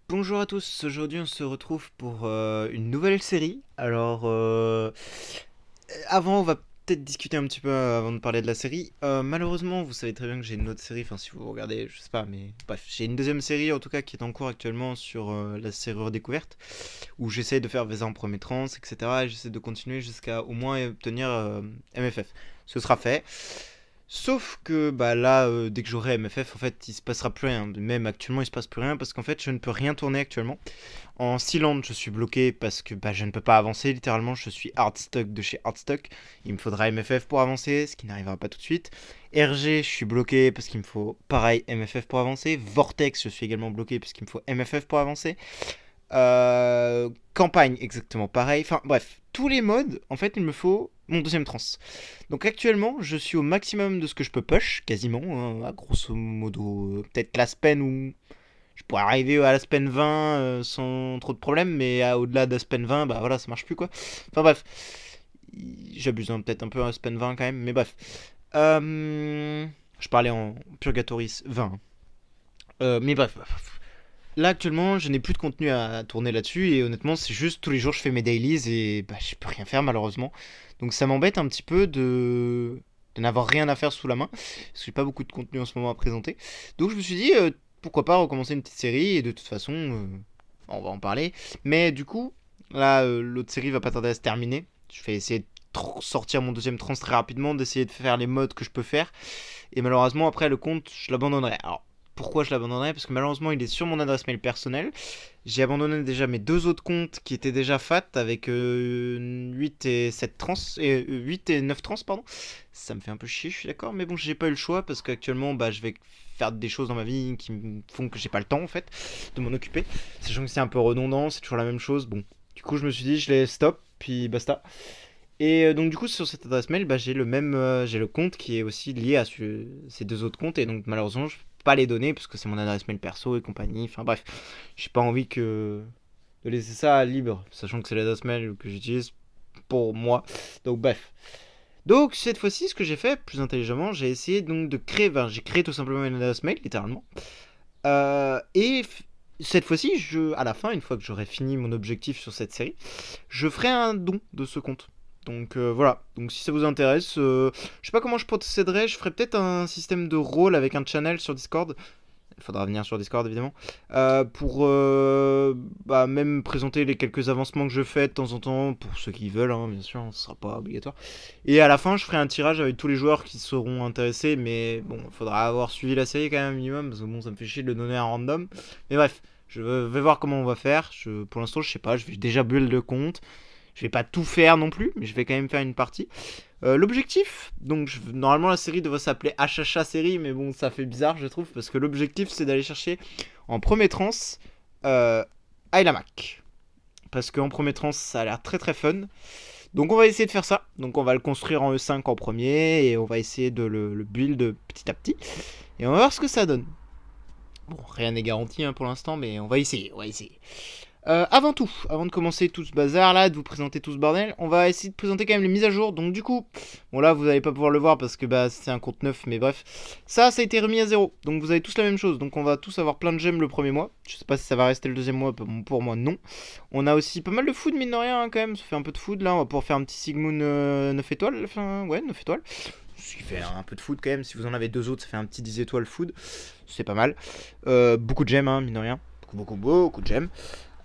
Bonjour à tous, aujourd'hui on se retrouve pour une nouvelle série. Avant on va peut-être discuter un petit peu avant de parler de la série. Malheureusement vous savez très bien que j'ai une autre série, enfin si vous regardez, je sais pas, mais bref, j'ai une deuxième série en tout cas qui est en cours actuellement sur la serrure découverte, où j'essaie de faire Vezin en premier trans, etc. Et j'essaie de continuer jusqu'à au moins obtenir MFF. Ce sera fait. Sauf que bah là, dès que j'aurai MFF, en fait, il se passera plus rien. Même actuellement, il se passe plus rien parce qu'en fait, je ne peux rien tourner actuellement. En Sealand, je suis bloqué parce que bah, je ne peux pas avancer. Littéralement, je suis hard stuck de chez hard stuck. Il me faudra MFF pour avancer, ce qui n'arrivera pas tout de suite. RG, je suis bloqué parce qu'il me faut pareil MFF pour avancer. Vortex, je suis également bloqué parce qu'il me faut MFF pour avancer. Campagne, exactement pareil. Enfin bref, tous les modes, en fait, il me faut mon deuxième trans. Donc actuellement, je suis au maximum de ce que je peux push, quasiment, hein, à grosso modo, peut-être la spen ou je pourrais arriver à la spen 20 sans trop de problèmes, mais au-delà de la spen 20, bah voilà, ça marche plus quoi. Enfin bref, j'abuse peut-être un peu à la spen 20 quand même, mais bref. Je parlais en Purgatoris 20. Mais bref, là actuellement, je n'ai plus de contenu à tourner là-dessus et honnêtement, c'est juste tous les jours je fais mes dailies et bah, je peux rien faire malheureusement. Donc ça m'embête un petit peu de n'avoir rien à faire sous la main parce que j'ai pas beaucoup de contenu en ce moment à présenter. Donc je me suis dit pourquoi pas recommencer une petite série et de toute façon on va en parler. Mais du coup, là l'autre série va pas tarder à se terminer. Je vais essayer de sortir mon deuxième trans très rapidement, d'essayer de faire les modes que je peux faire. Et malheureusement, après, le compte, je l'abandonnerai. Alors, pourquoi je l'abandonnerai? Parce que malheureusement, il est sur mon adresse mail personnelle. J'ai abandonné déjà mes deux autres comptes qui étaient déjà fat avec 8 et 7 trans, et 8 et 9 trans, pardon. Ça me fait un peu chier, je suis d'accord. Mais bon, j'ai pas eu le choix parce qu'actuellement, bah, je vais faire des choses dans ma vie qui me font que j'ai pas le temps en fait de m'en occuper. Sachant que c'est un peu redondant, c'est toujours la même chose. Bon, du coup, je me suis dit, je les stop, puis basta. Et donc du coup sur cette adresse mail, bah, j'ai le même, j'ai le compte qui est aussi lié à ces deux autres comptes et donc malheureusement je peux pas les donner parce que c'est mon adresse mail perso et compagnie. Enfin bref, j'ai pas envie de laisser ça libre, sachant que c'est l'adresse mail que j'utilise pour moi. Donc bref. Donc cette fois-ci, ce que j'ai fait plus intelligemment, j'ai essayé donc de créer, enfin, j'ai créé tout simplement une adresse mail littéralement. Et cette fois-ci, à la fin, une fois que j'aurai fini mon objectif sur cette série, je ferai un don de ce compte. Donc voilà, donc si ça vous intéresse, je sais pas comment je procéderai, je ferai peut-être un système de rôle avec un channel sur Discord. Il faudra venir sur Discord évidemment. Pour bah, même présenter les quelques avancements que je fais de temps en temps, pour ceux qui veulent, hein, bien sûr, ce sera pas obligatoire. Et à la fin, je ferai un tirage avec tous les joueurs qui seront intéressés, mais bon, il faudra avoir suivi la série quand même un minimum, parce que bon, ça me fait chier de le donner à random. Mais bref, je vais voir comment on va faire. Pour l'instant, je sais pas, je vais déjà build le compte. Je vais pas tout faire non plus, mais je vais quand même faire une partie. L'objectif, donc normalement la série devrait s'appeler HHA série, mais bon, ça fait bizarre, je trouve, parce que l'objectif c'est d'aller chercher en premier trans euh, Ayla Mac. Parce qu'en premier trans, ça a l'air très très fun. Donc on va essayer de faire ça. Donc on va le construire en E5 en premier et on va essayer de le build petit à petit. Et on va voir ce que ça donne. Bon, rien n'est garanti hein, pour l'instant, mais on va essayer, on va essayer. Avant tout, avant de commencer tout ce bazar là, de vous présenter tout ce bordel, on va essayer de présenter quand même les mises à jour. Donc du coup, bon là vous allez pas pouvoir le voir parce que bah c'est un compte neuf, mais bref, ça a été remis à zéro. Donc vous avez tous la même chose. Donc on va tous avoir plein de gemmes le premier mois. Je sais pas si ça va rester le deuxième mois, pour moi non. On a aussi pas mal de food mine de rien hein, quand même. Ça fait un peu de food là. On va pouvoir faire un petit Sigmund 9 étoiles. Enfin ouais 9 étoiles. Ce qui fait un peu de food quand même. Si vous en avez deux autres, ça fait un petit 10 étoiles food. C'est pas mal. Beaucoup de gemmes hein, mine de rien. Beaucoup de gemmes.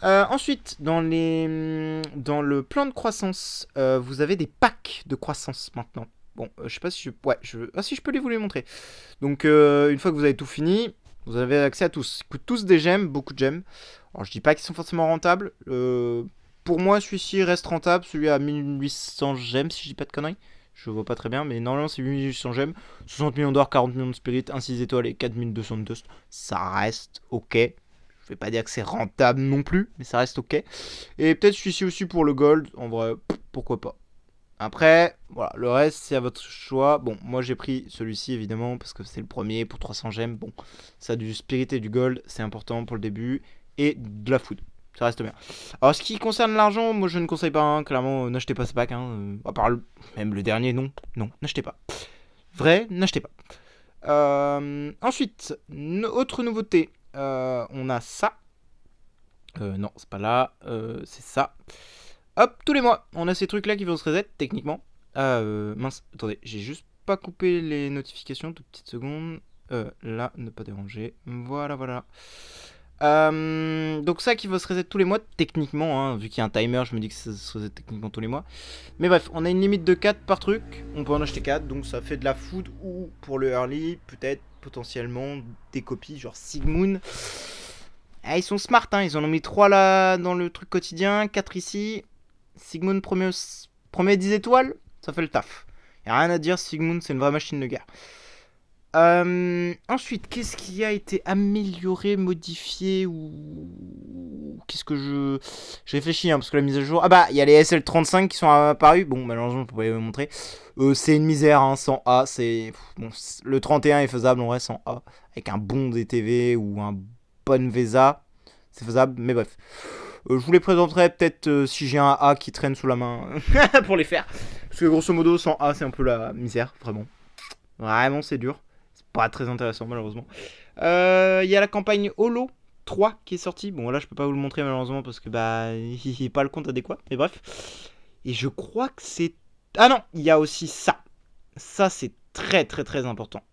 Ensuite, dans le plan de croissance, vous avez des packs de croissance maintenant. Bon, je sais pas si je... Ouais, ah si, je peux vous les montrer. Donc, une fois que vous avez tout fini, vous avez accès à tous. Ils coûtent tous des gemmes, beaucoup de gemmes. Alors, je dis pas qu'ils sont forcément rentables. Pour moi, celui-ci reste rentable. Celui à 1800 gemmes, si je dis pas de conneries. Je vois pas très bien, mais normalement, c'est 1800 gemmes. 60 millions d'or, 40 millions de spirit, 1 6 étoiles et 4200 de dust. Ça reste ok. Je vais pas dire que c'est rentable non plus, mais ça reste ok. Et peut-être celui-ci aussi pour le gold, en vrai, pourquoi pas. Après, voilà, le reste c'est à votre choix. Bon, moi j'ai pris celui-ci évidemment parce que c'est le premier pour 300 gemmes. Bon, ça a du spirit et du gold, c'est important pour le début. Et de la food, ça reste bien. Alors, ce qui concerne l'argent, moi je ne conseille pas, hein, clairement, n'achetez pas ce pack. Hein, à part même le dernier, non, non, n'achetez pas. Vrai, n'achetez pas. Ensuite, autre nouveauté, on a ça. Non, c'est pas là. C'est ça. Hop, tous les mois, on a ces trucs là qui vont se reset techniquement. Mince, attendez, j'ai juste pas coupé les notifications, toute petite seconde. Là, ne pas déranger. Voilà, voilà. Donc ça qui va se reset tous les mois, techniquement, hein, vu qu'il y a un timer, je me dis que ça se reset techniquement tous les mois. Mais bref, on a une limite de 4 par truc, on peut en acheter 4, donc ça fait de la food ou pour le early, peut-être potentiellement des copies, genre Sigmoon. Ah, ils sont smart, hein, ils en ont mis 3 là dans le truc quotidien, 4 ici. Sigmund premier 10 étoiles, ça fait le taf. Y'a rien à dire, Sigmund c'est une vraie machine de guerre. Ensuite, qu'est-ce qui a été amélioré, modifié ou qu'est-ce que je réfléchis hein, parce que la mise à jour. Ah bah, il y a les SL35 qui sont apparus. Bon, malheureusement, je peux pas vous montrer. C'est une misère, hein, sans A. C'est bon, le 31 est faisable en vrai sans A, avec un bon DTV ou un bon VESA, c'est faisable. Mais bref, je vous les présenterai peut-être si j'ai un A qui traîne sous la main pour les faire. Parce que grosso modo, sans A, c'est un peu la misère, vraiment. Vraiment, c'est dur. Pas très intéressant malheureusement. Il y a la campagne Holo 3 qui est sortie. Bon là je peux pas vous le montrer malheureusement parce que bah il n'y a pas le compte adéquat. Mais bref. Et je crois que c'est... Ah non, il y a aussi ça. Ça c'est très très très important.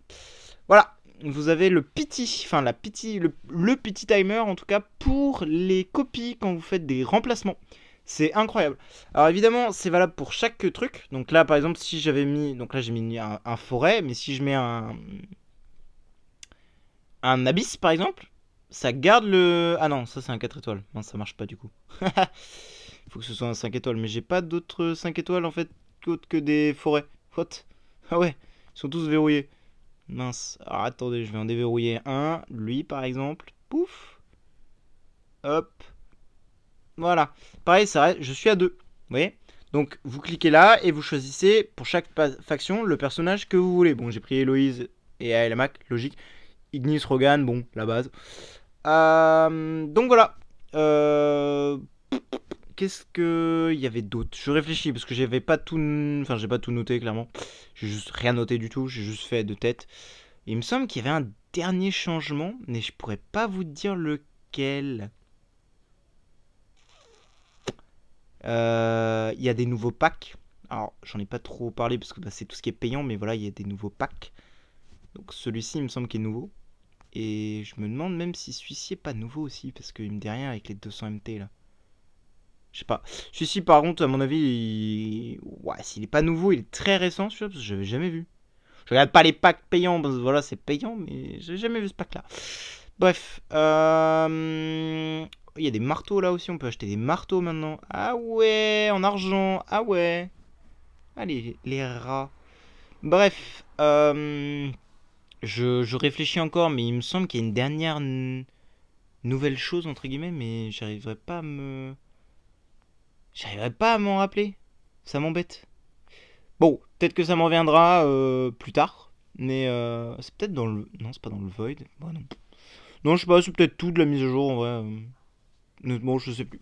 Voilà. Vous avez le petit, enfin la petit, le petit timer en tout cas pour les copies quand vous faites des remplacements. C'est incroyable. Alors évidemment, c'est valable pour chaque truc. Donc là, par exemple, si j'avais mis... Donc là, j'ai mis un forêt. Mais si je mets un abysse, par exemple, ça garde le... Ah non, ça c'est un 4 étoiles. Non, ça marche pas du coup. Il faut que ce soit un 5 étoiles. Mais j'ai pas d'autres 5 étoiles, en fait, autres que des forêts. What? Ah ouais, ils sont tous verrouillés. Mince. Alors attendez, je vais en déverrouiller un. Lui, par exemple. Pouf. Hop. Voilà. Pareil, ça reste... je suis à 2. Vous voyez? Donc, vous cliquez là et vous choisissez pour chaque faction le personnage que vous voulez. Bon, j'ai pris Héloïse et Aelamac, logique. Ignis, Rogan, bon, la base. Donc voilà. Qu'est-ce que il y avait d'autre? Je réfléchis parce que j'avais pas tout, enfin j'ai pas tout noté clairement. J'ai juste rien noté du tout. J'ai juste fait de tête. Et il me semble qu'il y avait un dernier changement, mais je pourrais pas vous dire lequel. Il y a des nouveaux packs. Alors j'en ai pas trop parlé parce que bah, c'est tout ce qui est payant, mais voilà il y a des nouveaux packs. Donc celui-ci il me semble qu'il est nouveau. Et je me demande même si celui-ci est pas nouveau aussi, parce qu'il me dit rien avec les 200 MT là. Je sais pas. Celui-ci par contre, à mon avis, ouais, s'il est pas nouveau, il est très récent celui-là, parce que j'avais jamais vu. Je regarde pas les packs payants, parce que voilà, c'est payant, mais j'ai jamais vu ce pack là. Bref. Il y a des marteaux là aussi, on peut acheter des marteaux maintenant. Ah ouais, en argent. Ah ouais. Allez, les rats. Bref. Je réfléchis encore, mais il me semble qu'il y a une dernière nouvelle chose, entre guillemets, mais j'arriverai pas à m'en rappeler. Ça m'embête. Bon, peut-être que ça m'en reviendra plus tard, mais c'est peut-être dans le... Non, c'est pas dans le Void. Bon, non. Non, je sais pas, c'est peut-être tout de la mise à jour, en vrai. Honnêtement, je sais plus.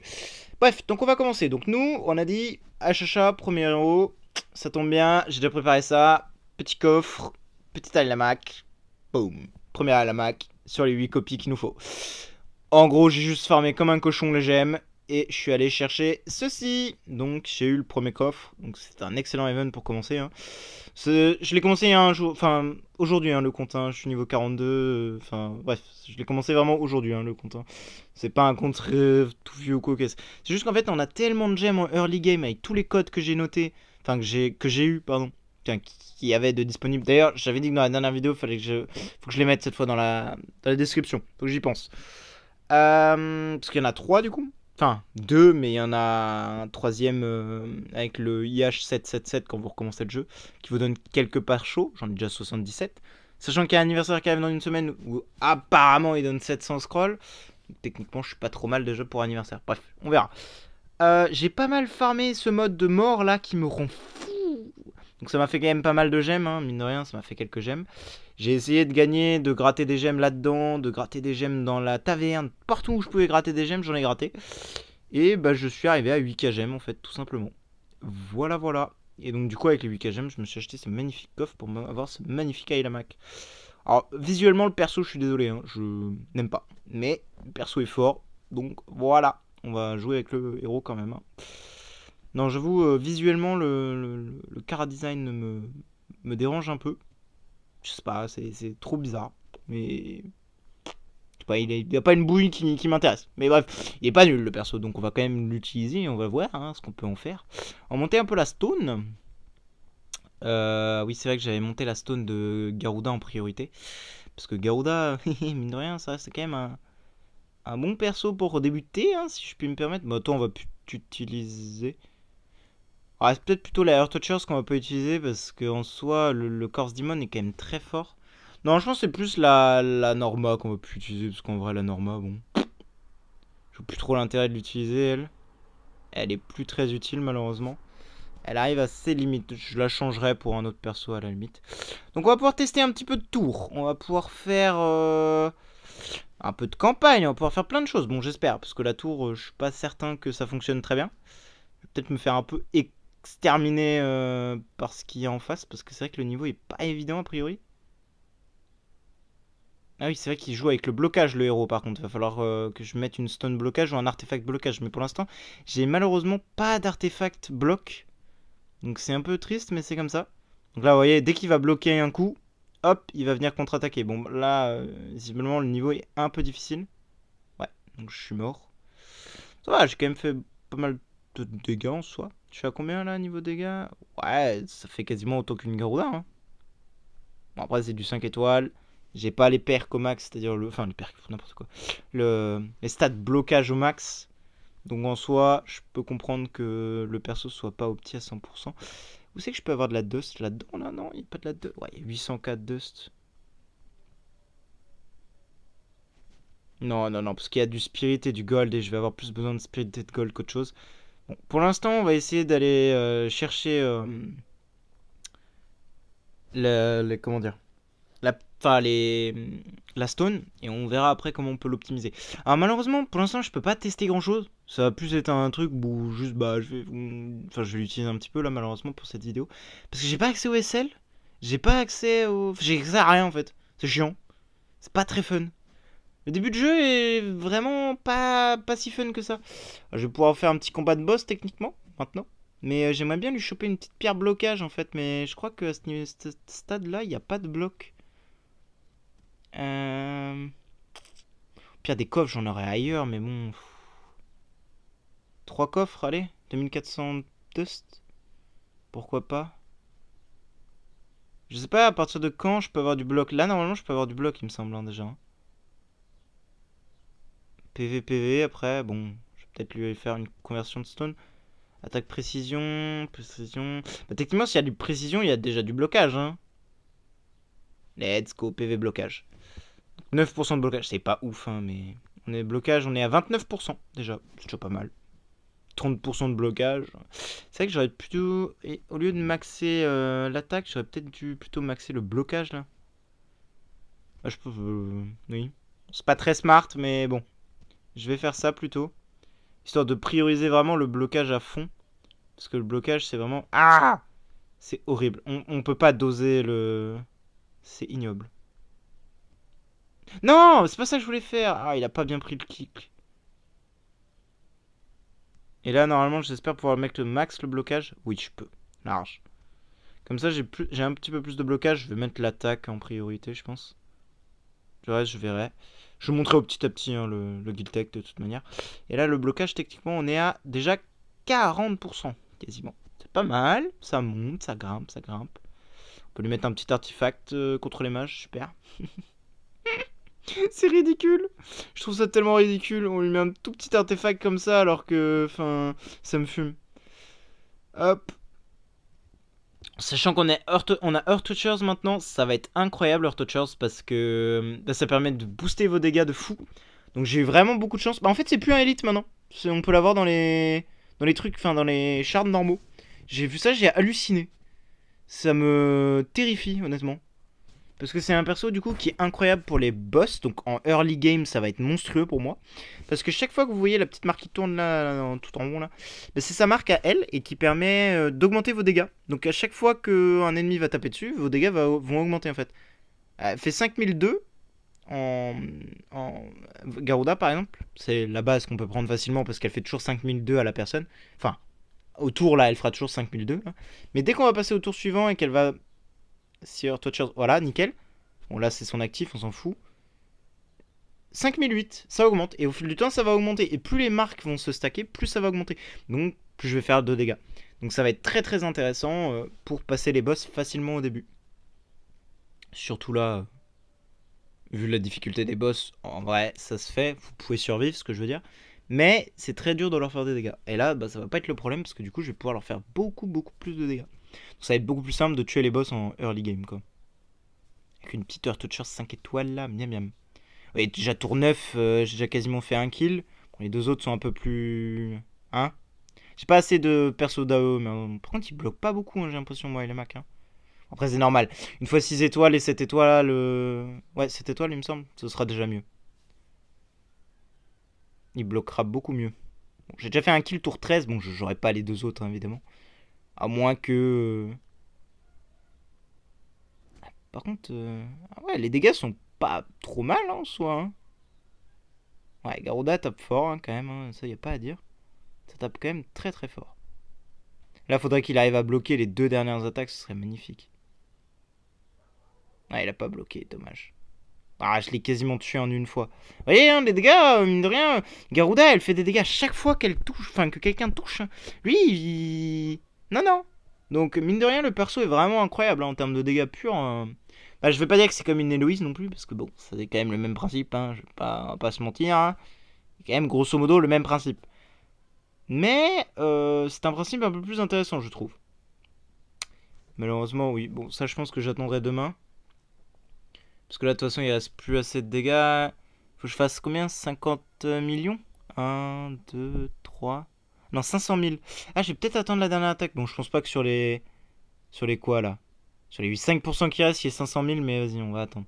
Bref, donc on va commencer. Donc nous, on a dit HHA, premier héros. Ça tombe bien, j'ai déjà préparé ça. Petit coffre, petit Alamac. Boom. Première Alamac sur les 8 copies qu'il nous faut. En gros, j'ai juste farmé comme un cochon les gemmes. Et je suis allé chercher ceci. Donc j'ai eu le premier coffre. Donc c'est un excellent event pour commencer. Hein. Je l'ai commencé il y a un jour. Enfin, aujourd'hui, hein, le compte. Hein. Je suis niveau 42. Enfin, bref. Je l'ai commencé vraiment aujourd'hui, hein, le compte. Hein. C'est pas un compte tout vieux ou quoi. C'est juste qu'en fait, on a tellement de gemmes en early game avec tous les codes que j'ai notés. Enfin, que j'ai eu, pardon. Qui avait de disponible. D'ailleurs, j'avais dit que dans la dernière vidéo, faut que je les mette cette fois dans la description. Faut que j'y pense. Parce qu'il y en a 3 du coup. Enfin, 2, mais il y en a un troisième avec le IH777 quand vous recommencez le jeu, qui vous donne quelques parts chauds. J'en ai déjà 77. Sachant qu'il y a un anniversaire qui arrive dans une semaine où apparemment il donne 700 scrolls. Donc, techniquement, je suis pas trop mal déjà pour anniversaire. Bref, on verra. J'ai pas mal farmé ce mode de mort là qui me rend fou. Donc ça m'a fait quand même pas mal de gemmes, hein. Mine de rien, ça m'a fait quelques gemmes. J'ai essayé de gagner, de gratter des gemmes là-dedans, de gratter des gemmes dans la taverne. Partout où je pouvais gratter des gemmes, j'en ai gratté. Et bah je suis arrivé à 8k gemmes en fait, tout simplement. Voilà, voilà. Et donc du coup avec les 8k gemmes, je me suis acheté ce magnifique coffre pour avoir ce magnifique Ailamac. Alors visuellement le perso, je suis désolé, hein, je n'aime pas. Mais le perso est fort, Donc voilà, on va jouer avec le héros quand même. Hein. Non, j'avoue, visuellement, le chara design me dérange un peu. Je sais pas, c'est trop bizarre. Mais pas, il n'y a pas une bouille qui m'intéresse. Mais bref, il est pas nul le perso, donc on va quand même l'utiliser et on va voir hein, ce qu'on peut en faire. On va monter un peu la stone. Oui, c'est vrai que j'avais monté la stone de Garuda en priorité. Parce que Garuda, mine de rien, ça c'est quand même un bon perso pour débuter, hein, si je puis me permettre. Mais toi, on va plus t'utiliser. Ah, c'est peut-être plutôt la Earth Touchers qu'on va pas utiliser parce qu'en soi, le Corse Demon est quand même très fort. Non, je pense que c'est plus la Norma qu'on va plus utiliser parce qu'en vrai, la Norma, bon. Je vois plus trop l'intérêt de l'utiliser, elle. Elle est plus très utile, malheureusement. Elle arrive à ses limites. Je la changerai pour un autre perso à la limite. Donc, on va pouvoir tester un petit peu de tour. On va pouvoir faire un peu de campagne. On va pouvoir faire plein de choses. Bon, j'espère. Parce que la tour, je suis pas certain que ça fonctionne très bien. Je vais peut-être me faire un peu exterminer par ce qu'il y a en face. Parce que c'est vrai que le niveau est pas évident a priori. Ah oui, c'est vrai qu'il joue avec le blocage, le héros, par contre. Il va falloir que je mette une stone blocage ou un artefact blocage. Mais pour l'instant, j'ai malheureusement pas d'artefact bloc. Donc c'est un peu triste, mais c'est comme ça. Donc là, vous voyez, dès qu'il va bloquer un coup, hop, il va venir contre-attaquer. Bon, là, visiblement, le niveau est un peu difficile. Ouais, donc je suis mort. Ça va, j'ai quand même fait pas mal de dégâts en soi. Je suis à combien là, niveau dégâts? Ouais, ça fait quasiment autant qu'une Garuda. Hein. Bon, après, c'est du 5 étoiles. J'ai pas les perks au max, c'est-à-dire le. Enfin, les perks, n'importe quoi. Les stats blocage au max. Donc en soi, je peux comprendre que le perso soit pas opti à 100%. Où c'est que je peux avoir de la dust là-dedans là? Non, il n'y a pas de la dust. Ouais, 804 dust. Non, non, non, parce qu'il y a du spirit et du gold et je vais avoir plus besoin de spirit et de gold qu'autre chose. Bon, pour l'instant, on va essayer d'aller chercher comment dire enfin la stone et on verra après comment on peut l'optimiser. Alors malheureusement pour l'instant je peux pas tester grand chose. Ça va plus être un truc où juste bah je vais l'utiliser un petit peu là malheureusement pour cette vidéo parce que j'ai pas accès au SL, j'ai pas accès au j'ai accès à rien en fait. C'est chiant. C'est pas très fun. Le début de jeu est vraiment pas si fun que ça. Alors, je vais pouvoir faire un petit combat de boss techniquement maintenant. Mais j'aimerais bien lui choper une petite pierre blocage en fait. Mais je crois que à ce stade là il n'y a pas de bloc. Pire des coffres, j'en aurais ailleurs, mais bon. 3 coffres, allez. 2400 dust. Pourquoi pas. Je sais pas à partir de quand je peux avoir du bloc. Là, normalement, je peux avoir du bloc, il me semble, hein, déjà. PV, après, bon. Je vais peut-être lui faire une conversion de stone. Attaque précision. Précision. Bah, techniquement, s'il y a du précision, il y a déjà du blocage, hein. Let's go, PV blocage. 9% de blocage, c'est pas ouf, hein, mais on est blocage, on est à 29% déjà, c'est déjà pas mal. 30% de blocage. C'est vrai que j'aurais plutôt, et au lieu de maxer l'attaque, j'aurais peut-être dû plutôt maxer le blocage là. Ah, je peux, oui. C'est pas très smart, mais bon, je vais faire ça plutôt, histoire de prioriser vraiment le blocage à fond, parce que le blocage c'est vraiment c'est horrible. On peut pas doser le, c'est ignoble. Non, c'est pas ça que je voulais faire. Ah, il a pas bien pris le kick. Et là, normalement, j'espère pouvoir mettre le max le blocage. Oui, je peux. Large. Comme ça, j'ai un petit peu plus de blocage. Je vais mettre l'attaque en priorité, je pense. Le reste, je verrai. Je vous montrerai au petit à petit hein, le guild tech de toute manière. Et là, le blocage, techniquement, on est à déjà 40%. Quasiment. C'est pas mal. Ça monte, ça grimpe, ça grimpe. On peut lui mettre un petit artefact contre les mages. Super. C'est ridicule. Je trouve ça tellement ridicule. On lui met un tout petit artefact comme ça alors que... Enfin, ça me fume. Hop. Sachant qu'on a Earth Touchers maintenant, ça va être incroyable Earth Touchers parce que ça permet de booster vos dégâts de fou. Donc j'ai eu vraiment beaucoup de chance. Bah en fait c'est plus un élite maintenant. On peut l'avoir dans les trucs, enfin dans les shards normaux. J'ai vu ça, j'ai halluciné. Ça me terrifie honnêtement. Parce que c'est un perso du coup qui est incroyable pour les boss. Donc en early game ça va être monstrueux pour moi. Parce que chaque fois que vous voyez la petite marque qui tourne là, tout en haut là, bah, c'est sa marque à elle et qui permet d'augmenter vos dégâts. Donc à chaque fois qu'un ennemi va taper dessus, vos dégâts vont augmenter en fait. Elle fait 5002 en Garuda par exemple, c'est la base qu'on peut prendre facilement parce qu'elle fait toujours 5002 à la personne. Enfin, au tour là, elle fera toujours 5002. Là. Mais dès qu'on va passer au tour suivant et qu'elle va. Seer Toucher, voilà, nickel. Bon, là c'est son actif, on s'en fout. 5008, ça augmente. Et au fil du temps, ça va augmenter. Et plus les marques vont se stacker, plus ça va augmenter. Donc, plus je vais faire de dégâts. Donc, ça va être très très intéressant pour passer les boss facilement au début. Surtout là, vu la difficulté des boss, en vrai, ça se fait. Vous pouvez survivre, ce que je veux dire. Mais c'est très dur de leur faire des dégâts. Et là, bah, ça va pas être le problème parce que du coup, je vais pouvoir leur faire beaucoup plus de dégâts. Donc, ça va être beaucoup plus simple de tuer les boss en early game, quoi. Avec une petite Earth Toucher 5 étoiles là, miam miam. Oui, déjà tour 9, j'ai déjà quasiment fait un kill. Bon, les deux autres sont un peu plus. Hein. J'ai pas assez de perso d'AO, mais par contre, ils bloquent pas beaucoup, hein, j'ai l'impression, moi et les Mac. Hein. Après, c'est normal. Une fois 6 étoiles et 7 étoiles, là, le. Ouais, 7 étoiles, il me semble, ce sera déjà mieux. Il bloquera beaucoup mieux. Bon, j'ai déjà fait un kill tour 13, bon, j'aurais pas les deux autres, hein, évidemment. À moins que. Par contre, ah ouais, les dégâts sont pas trop mal hein, en soi. Hein. Ouais, Garuda tape fort hein, quand même, hein, ça y a pas à dire. Ça tape quand même très très fort. Là, faudrait qu'il arrive à bloquer les deux dernières attaques, ce serait magnifique. Ah, il a pas bloqué, dommage. Ah, je l'ai quasiment tué en une fois. Vous voyez, hein, les dégâts, mine de rien, Garuda, elle fait des dégâts chaque fois qu'elle touche, enfin que quelqu'un touche. Hein. Lui, il. Non, non. Donc, mine de rien, le perso est vraiment incroyable hein, en termes de dégâts purs. Bah, je vais pas dire que c'est comme une Héloïse non plus, parce que bon, c'est quand même le même principe, hein, je vais pas se mentir. Hein. C'est quand même grosso modo le même principe. Mais c'est un principe un peu plus intéressant, je trouve. Malheureusement, oui. Bon, ça, je pense que j'attendrai demain. Parce que là, de toute façon, il reste plus assez de dégâts. Faut que je fasse combien 50 millions 1, 2, 3. Non, 500 000. Ah, je vais peut-être attendre la dernière attaque. Bon, je pense pas que sur les. Sur les quoi là Sur les 5% qui restent, il y a 500 000, mais vas-y, on va attendre.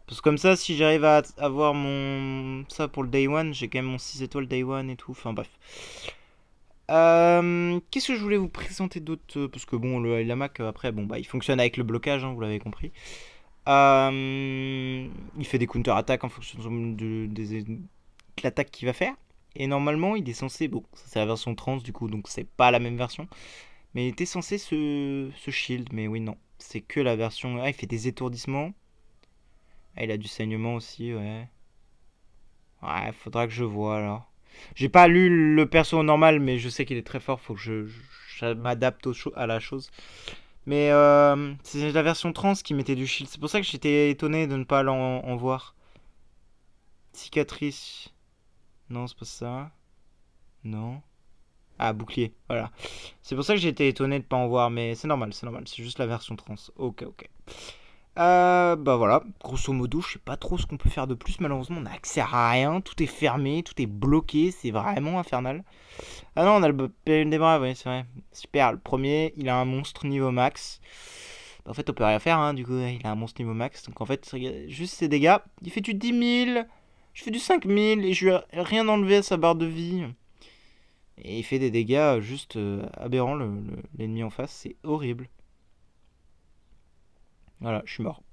Parce que comme ça, si j'arrive à avoir mon. Ça pour le day one, j'ai quand même mon 6 étoiles day one et tout. Enfin, bref. Qu'est-ce que je voulais vous présenter d'autre parce que bon, le Mac après, bon, bah, il fonctionne avec le blocage, hein, vous l'avez compris. Il fait des counter-attaques en fonction de l'attaque qu'il va faire. Et normalement, il est censé. Bon, ça c'est la version trans du coup, donc c'est pas la même version. Mais il était censé se shield, mais oui, non. C'est que la version. Ah, il fait des étourdissements. Ah, il a du saignement aussi, ouais. Ouais, faudra que je vois alors. J'ai pas lu le perso normal, mais je sais qu'il est très fort. Faut que je m'adapte à la chose. Mais c'est la version trans qui mettait du shield. C'est pour ça que j'étais étonné de ne pas en voir. Cicatrice. Non, c'est pas ça. Non. Ah, bouclier. Voilà. C'est pour ça que j'étais étonné de ne pas en voir. Mais c'est normal, c'est normal. C'est juste la version trans. Ok, ok. Bah voilà, grosso modo, je sais pas trop ce qu'on peut faire de plus. Malheureusement, on a accès à rien, tout est fermé, tout est bloqué, c'est vraiment infernal. Ah non, on a le péril des braves, oui, c'est vrai. Super, le premier, il a un monstre niveau max. En fait, on peut rien faire, hein, du coup, il a un monstre niveau max. Donc en fait, juste ses dégâts, il fait du 10 000, je fais du 5 000 et je lui ai rien enlevé à sa barre de vie. Et il fait des dégâts juste aberrants, l'ennemi en face, c'est horrible. Voilà, je suis mort.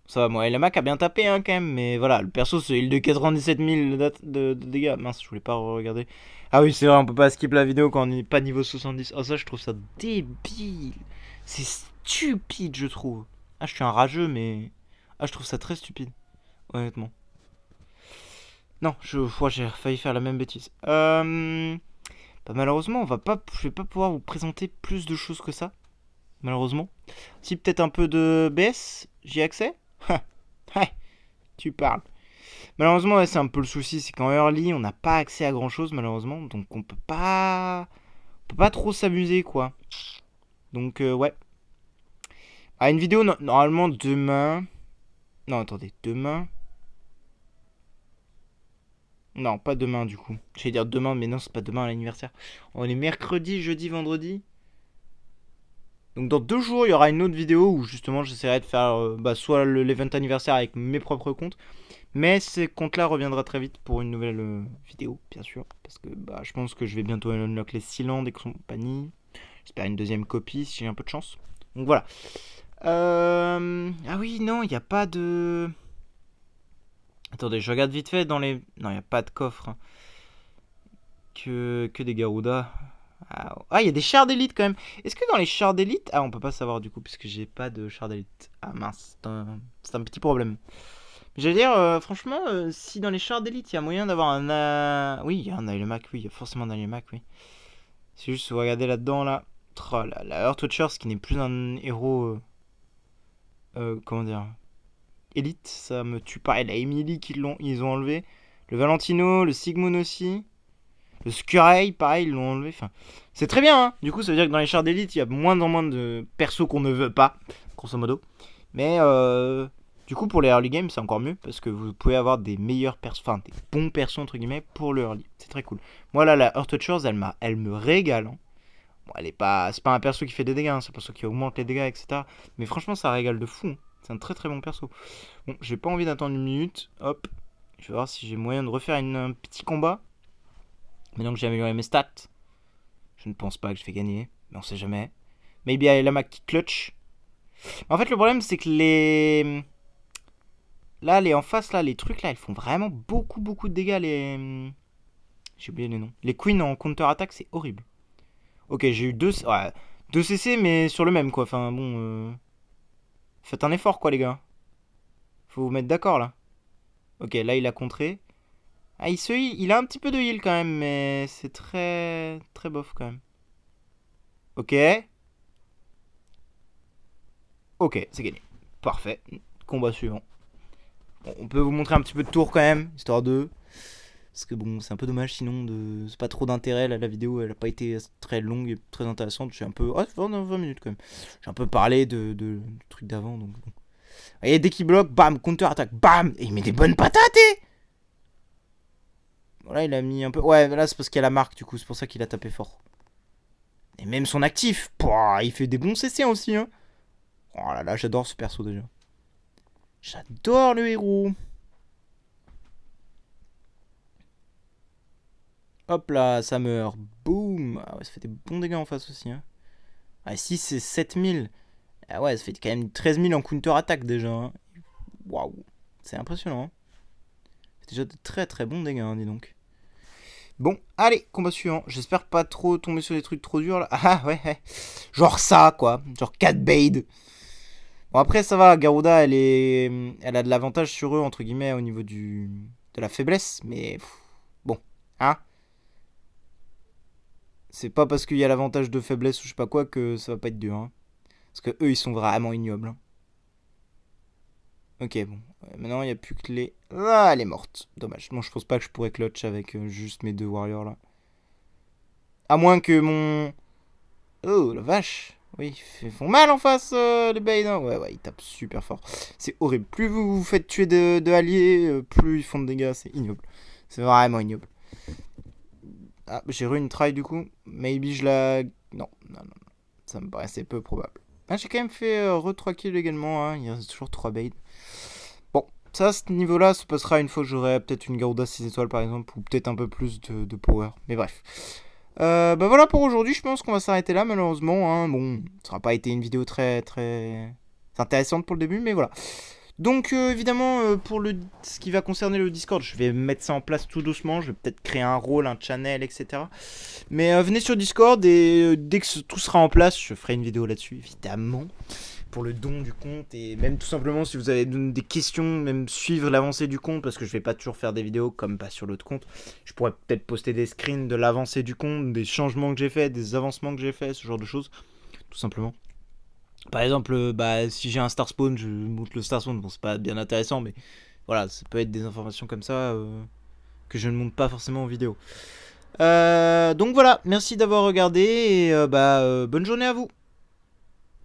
Ça va, moi, la Mac a bien tapé hein, quand même, mais voilà, le perso c'est il de 97 000 de dégâts. Mince, je voulais pas regarder. Ah oui, c'est vrai, on peut pas skip la vidéo quand on n'est pas niveau 70. Oh, ça, je trouve ça débile. C'est stupide, je trouve. Ah, je suis un rageux, mais. Ah, je trouve ça très stupide, honnêtement. Non, j'ai failli faire la même bêtise. Bah, malheureusement, je vais pas pouvoir vous présenter plus de choses que ça. Malheureusement. Si, peut-être un peu de BS, j'y ai accès. Ouais, tu parles. Malheureusement, ouais, c'est un peu le souci, c'est qu'en early, on n'a pas accès à grand chose, malheureusement. Donc, on peut pas trop s'amuser, quoi. Donc, ouais. Ah, une vidéo, normalement, demain. Non, attendez, demain. Non, pas demain, du coup. J'allais dire demain, mais non, c'est pas demain à l'anniversaire. On est mercredi, jeudi, vendredi. Donc dans 2 jours, il y aura une autre vidéo où justement j'essaierai de faire soit l'event anniversaire avec mes propres comptes, mais ce compte-là reviendra très vite pour une nouvelle vidéo, bien sûr, parce que je pense que je vais bientôt unlock les Sealand et compagnie. J'espère une deuxième copie si j'ai un peu de chance. Donc voilà. Ah oui, non, il n'y a pas de... Attendez, je regarde vite fait dans les... Non, il n'y a pas de coffre. Hein. Que des Garuda. Ah, il y a des chars d'élite quand même. Est-ce que dans les chars d'élite... Ah, on peut pas savoir du coup, puisque j'ai pas de chars d'élite. Ah mince, c'est un petit problème. J'allais dire, franchement, si dans les chars d'élite, il y a moyen d'avoir un... Oui, il y a un Ilemak, oui, il y a forcément un Ilemak, oui. C'est juste, vous regardez là-dedans, là. Oh, la Earthwatcher, ce qui n'est plus un héros... comment dire... Élite, ça me tue pas. Et la Emily ils ont enlevé. Le Valentino, le Sigmund aussi. Le Scurry, pareil, ils l'ont enlevé. Enfin, c'est très bien, hein. Du coup, ça veut dire que dans les chars d'élite, il y a moins en moins de persos qu'on ne veut pas, grosso modo. Mais du coup, pour les early games, c'est encore mieux parce que vous pouvez avoir des meilleurs persos, enfin des bons persos entre guillemets pour le early. C'est très cool. Moi là, la Earthwatchers, elle me régale. Hein. Bon, c'est pas un perso qui fait des dégâts, hein, c'est un perso qui augmente les dégâts, etc. Mais franchement, ça régale de fou. Hein. C'est un très très bon perso. Bon, j'ai pas envie d'attendre une minute. Hop, je vais voir si j'ai moyen de refaire un petit combat. Maintenant que j'ai amélioré mes stats, je ne pense pas que je vais gagner, mais on sait jamais. Maybe I Lama qui clutch. En fait, le problème, c'est que les. Là, les en face, là, les trucs, là, ils font vraiment beaucoup de dégâts, les. J'ai oublié les noms. Les queens en counter-attaque, c'est horrible. Ok, j'ai eu 2 ouais, 2 CC, mais sur le même, quoi. Enfin, bon. Faites un effort, quoi, les gars. Faut vous mettre d'accord, là. Ok, là, il a contré. Ah, il a un petit peu de heal, quand même, mais c'est très bof, quand même. Ok. Ok, c'est gagné. Parfait. Combat suivant. Bon, on peut vous montrer un petit peu de tour quand même, histoire de. Parce que bon, c'est un peu dommage sinon de. C'est pas trop d'intérêt là, la vidéo, elle a pas été très longue et très intéressante. J'ai un peu. Oh, 20 minutes quand même. J'ai un peu parlé du truc d'avant donc. Bon. Et dès qu'il bloque, bam, counter-attaque, bam! Et il met des bonnes patates, Voilà, il a mis un peu. Ouais, là c'est parce qu'il y a la marque du coup, c'est pour ça qu'il a tapé fort. Et même son actif, pouah, il fait des bons CC aussi, hein. Oh là là, j'adore ce perso déjà. J'adore le héros. Hop là, ça meurt. Boum. Ah ouais, ça fait des bons dégâts en face aussi. Hein. Ah, si c'est 7000. Ah ouais, ça fait quand même 13000 en counter-attaque déjà. Hein. Waouh. C'est impressionnant. Hein. C'est déjà de très bons dégâts, hein, dis donc. Bon, allez, combat suivant. J'espère pas trop tomber sur des trucs trop durs là. Ah ouais. Genre ça, quoi. Genre Catbait. Bon, après, ça va. Garuda, elle a de l'avantage sur eux, entre guillemets, au niveau de la faiblesse. Mais bon, hein. C'est pas parce qu'il y a l'avantage de faiblesse ou je sais pas quoi que ça va pas être dur. Hein. Parce que eux, ils sont vraiment ignobles. Hein. Ok, bon. Maintenant, il n'y a plus que les... Ah, elle est morte. Dommage. Bon, je pense pas que je pourrais clutch avec juste mes 2 warriors là. À moins que mon... Oh, la vache. Oui, ils font mal en face, les Bane. Hein. Ouais, ils tapent super fort. C'est horrible. Plus vous vous faites tuer de alliés, plus ils font de dégâts. C'est ignoble. C'est vraiment ignoble. Ah, j'ai une try du coup. Maybe je la... Non. Ça me paraissait peu probable. Ah, j'ai quand même fait re-3 kills également. Hein. Il reste toujours 3 bait. Bon, ça, à ce niveau-là, se passera une fois que j'aurai peut-être une Garuda 6 étoiles par exemple. Ou peut-être un peu plus de power. Mais bref. Bah voilà pour aujourd'hui. Je pense qu'on va s'arrêter là malheureusement. Hein. Bon, ça n'aura pas été une vidéo très intéressante pour le début. Mais voilà. Donc évidemment pour ce qui va concerner le Discord, je vais mettre ça en place tout doucement, je vais peut-être créer un rôle, un channel, etc. Mais venez sur Discord et dès que tout sera en place, je ferai une vidéo là-dessus évidemment, pour le don du compte et même tout simplement si vous avez des questions, même suivre l'avancée du compte, parce que je vais pas toujours faire des vidéos comme pas sur l'autre compte. Je pourrais peut-être poster des screens de l'avancée du compte, des changements que j'ai fait, des avancements que j'ai fait, ce genre de choses, tout simplement. Par exemple, si j'ai un star spawn, je monte le star spawn. Bon, c'est pas bien intéressant, mais voilà, ça peut être des informations comme ça que je ne monte pas forcément en vidéo. Donc voilà, merci d'avoir regardé et bonne journée à vous.